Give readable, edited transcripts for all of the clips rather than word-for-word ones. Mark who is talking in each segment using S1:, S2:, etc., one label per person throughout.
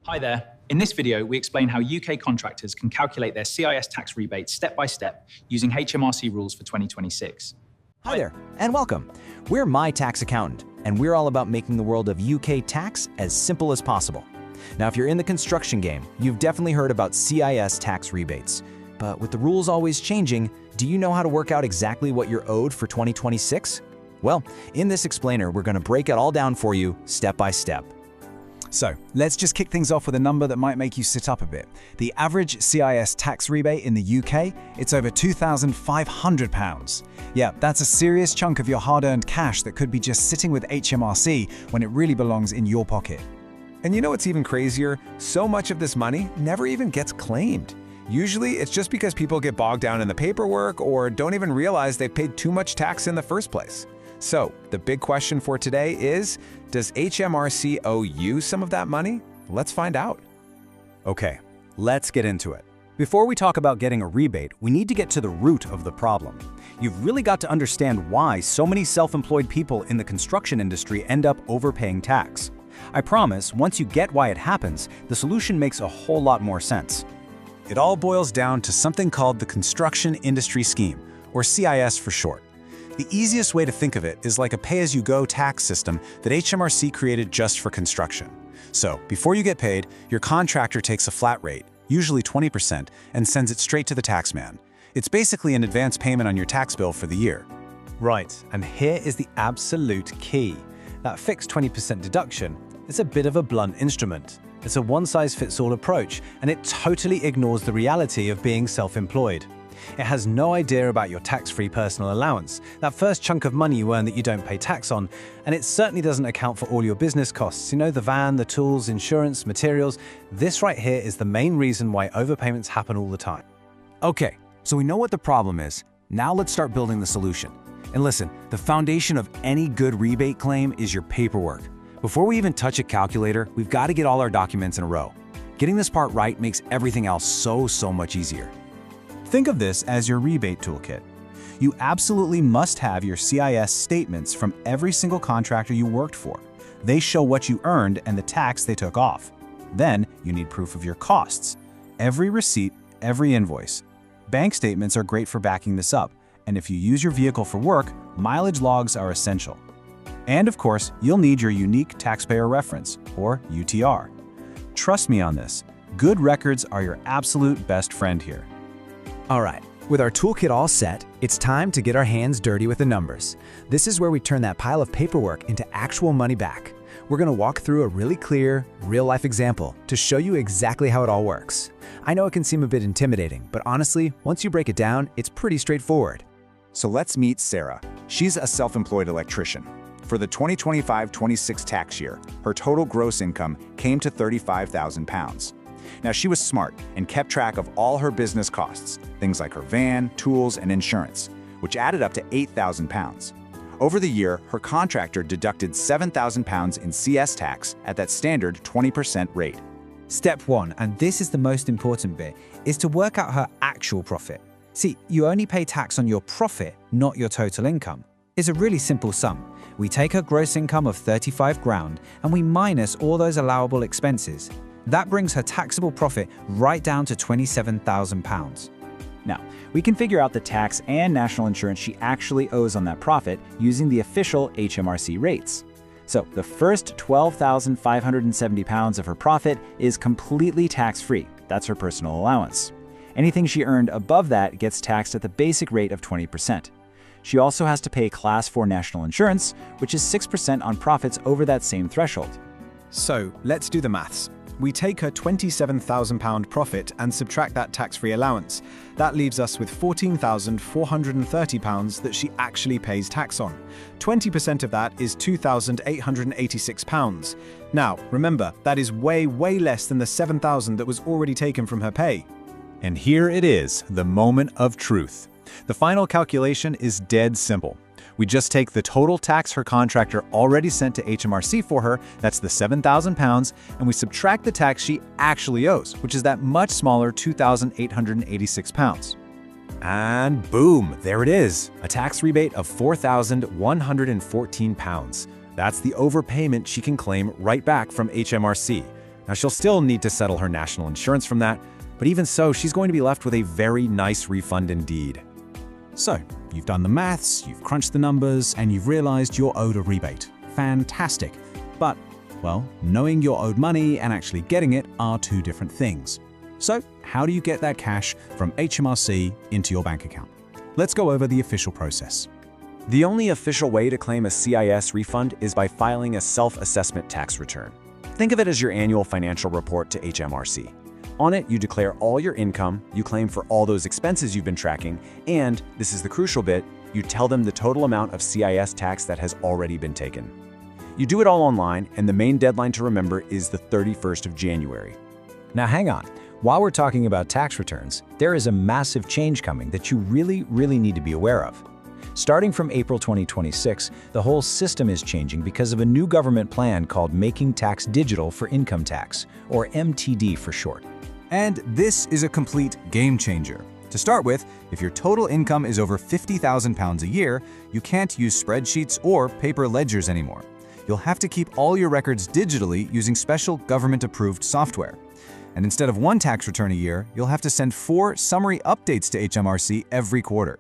S1: Hi there. In this video, we explain how UK contractors can calculate their CIS tax rebates step by step using HMRC rules for 2026.
S2: Hi there, and welcome. We're My Tax Accountant, and we're all about making the world of UK tax as simple as possible. Now, if you're in the construction game, you've definitely heard about CIS tax rebates. But with the rules always changing, do you know how to work out exactly what you're owed for 2026? Well, in this explainer, we're going to break it all down for you step by step.
S3: So, let's just kick things off with a number that might make you sit up a bit. The average CIS tax rebate in the UK, it's over £2,500. Yeah, that's a serious chunk of your hard-earned cash that could be just sitting with HMRC when it really belongs in your pocket.
S4: And you know what's even crazier? So much of this money never even gets claimed. Usually, it's just because people get bogged down in the paperwork or don't even realize they paid too much tax in the first place. So, the big question for today is, does HMRC owe you some of that money? Let's find out.
S3: Okay, let's get into it. Before we talk about getting a rebate, we need to get to the root of the problem. You've really got to understand why so many self-employed people in the construction industry end up overpaying tax. I promise, once you get why it happens, the solution makes a whole lot more sense. It all boils down to something called the Construction Industry Scheme, or CIS for short. The easiest way to think of it is like a pay-as-you-go tax system that HMRC created just for construction. So, before you get paid, your contractor takes a flat rate, usually 20%, and sends it straight to the taxman. It's basically an advance payment on your tax bill for the year.
S5: Right, and here is the absolute key. That fixed 20% deduction is a bit of a blunt instrument. It's a one-size-fits-all approach, and it totally ignores the reality of being self-employed. It has no idea about your tax-free personal allowance, that first chunk of money you earn that you don't pay tax on, and it certainly doesn't account for all your business costs, the van, the tools, insurance, materials. This right here is the main reason why overpayments happen all the time.
S3: Okay, so we know what the problem is. Now let's start building the solution. And listen, the foundation of any good rebate claim is your paperwork. Before we even touch a calculator, we've got to get all our documents in a row. Getting this part right makes everything else so much easier. Think of this as your rebate toolkit. You absolutely must have your CIS statements from every single contractor you worked for. They show what you earned and the tax they took off. Then you need proof of your costs. Every receipt, every invoice. Bank statements are great for backing this up, and if you use your vehicle for work, mileage logs are essential. And of course, you'll need your unique taxpayer reference, or UTR. Trust me on this, good records are your absolute best friend here.
S2: All right, with our toolkit all set, it's time to get our hands dirty with the numbers. This is where we turn that pile of paperwork into actual money back. We're going to walk through a really clear, real-life example to show you exactly how it all works. I know it can seem a bit intimidating, but honestly, once you break it down, it's pretty straightforward.
S6: So let's meet Sarah. She's a self-employed electrician. For the 2025-26 tax year, her total gross income came to £35,000. Now, she was smart and kept track of all her business costs, things like her van, tools, and insurance, which added up to £8,000. Over the year, her contractor deducted £7,000 in CS tax at that standard 20% rate.
S7: Step 1, and this is the most important bit, is to work out her actual profit. See, you only pay tax on your profit, not your total income. It's a really simple sum. We take her gross income of 35 grand and we minus all those allowable expenses. That brings her taxable profit right down to £27,000.
S8: Now, we can figure out the tax and national insurance she actually owes on that profit using the official HMRC rates. So the first £12,570 of her profit is completely tax-free. That's her personal allowance. Anything she earned above that gets taxed at the basic rate of 20%. She also has to pay Class 4 national insurance, which is 6% on profits over that same threshold.
S4: So, let's do the maths. We take her £27,000 profit and subtract that tax-free allowance. That leaves us with £14,430 that she actually pays tax on. 20% of that is £2,886. Now, remember, that is way less than the £7,000 that was already taken from her pay.
S3: And here it is, the moment of truth. The final calculation is dead simple. We just take the total tax her contractor already sent to HMRC for her, that's the £7,000, and we subtract the tax she actually owes, which is that much smaller £2,886. And boom, there it is, a tax rebate of £4,114. That's the overpayment she can claim right back from HMRC. Now, she'll still need to settle her national insurance from that, but even so, she's going to be left with a very nice refund indeed.
S2: So, you've done the maths, you've crunched the numbers, and you've realized you're owed a rebate. Fantastic. But, well, knowing you're owed money and actually getting it are two different things. So, how do you get that cash from HMRC into your bank account? Let's go over the official process.
S3: The only official way to claim a CIS refund is by filing a self-assessment tax return. Think of it as your annual financial report to HMRC. On it, you declare all your income, you claim for all those expenses you've been tracking, and, this is the crucial bit, you tell them the total amount of CIS tax that has already been taken. You do it all online, and the main deadline to remember is the 31st of January.
S5: Now hang on. While we're talking about tax returns, there is a massive change coming that you really need to be aware of. Starting from April 2026, the whole system is changing because of a new government plan called Making Tax Digital for Income Tax, or MTD for short.
S4: And this is a complete game changer. To start with, if your total income is over £50,000 a year, you can't use spreadsheets or paper ledgers anymore. You'll have to keep all your records digitally using special government-approved software. And instead of one tax return a year, you'll have to send 4 summary updates to HMRC every quarter.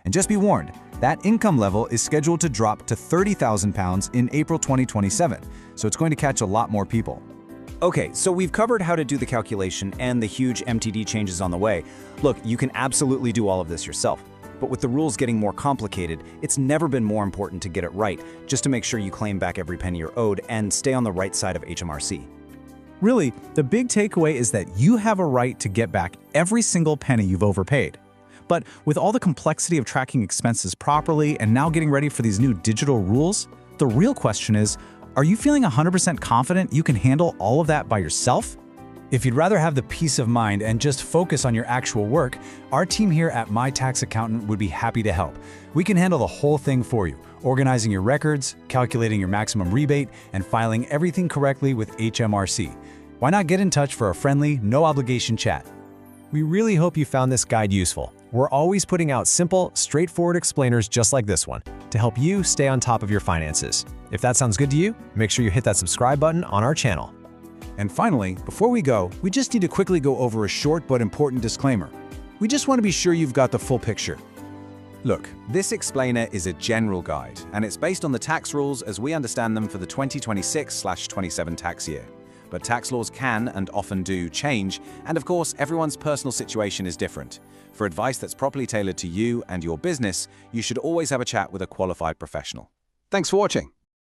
S4: And just be warned, that income level is scheduled to drop to £30,000 in April 2027, so it's going to catch a lot more people.
S2: Okay, so we've covered how to do the calculation and the huge MTD changes on the way. Look, you can absolutely do all of this yourself. But with the rules getting more complicated, it's never been more important to get it right, just to make sure you claim back every penny you're owed and stay on the right side of HMRC.
S9: Really, the big takeaway is that you have a right to get back every single penny you've overpaid. But with all the complexity of tracking expenses properly and now getting ready for these new digital rules, the real question is, are you feeling 100% confident you can handle all of that by yourself?
S5: If you'd rather have the peace of mind and just focus on your actual work, our team here at My Tax Accountant would be happy to help. We can handle the whole thing for you, organizing your records, calculating your maximum rebate, and filing everything correctly with HMRC. Why not get in touch for a friendly, no-obligation chat?
S3: We really hope you found this guide useful. We're always putting out simple, straightforward explainers just like this one to help you stay on top of your finances. If that sounds good to you, make sure you hit that subscribe button on our channel.
S4: And finally, before we go, we just need to quickly go over a short but important disclaimer. We just want to be sure you've got the full picture. Look, this explainer is a general guide, and it's based on the tax rules as we understand them for the 2026/27 tax year. But tax laws can and often do change, and of course, everyone's personal situation is different. For advice that's properly tailored to you and your business, you should always have a chat with a qualified professional. Thanks for watching.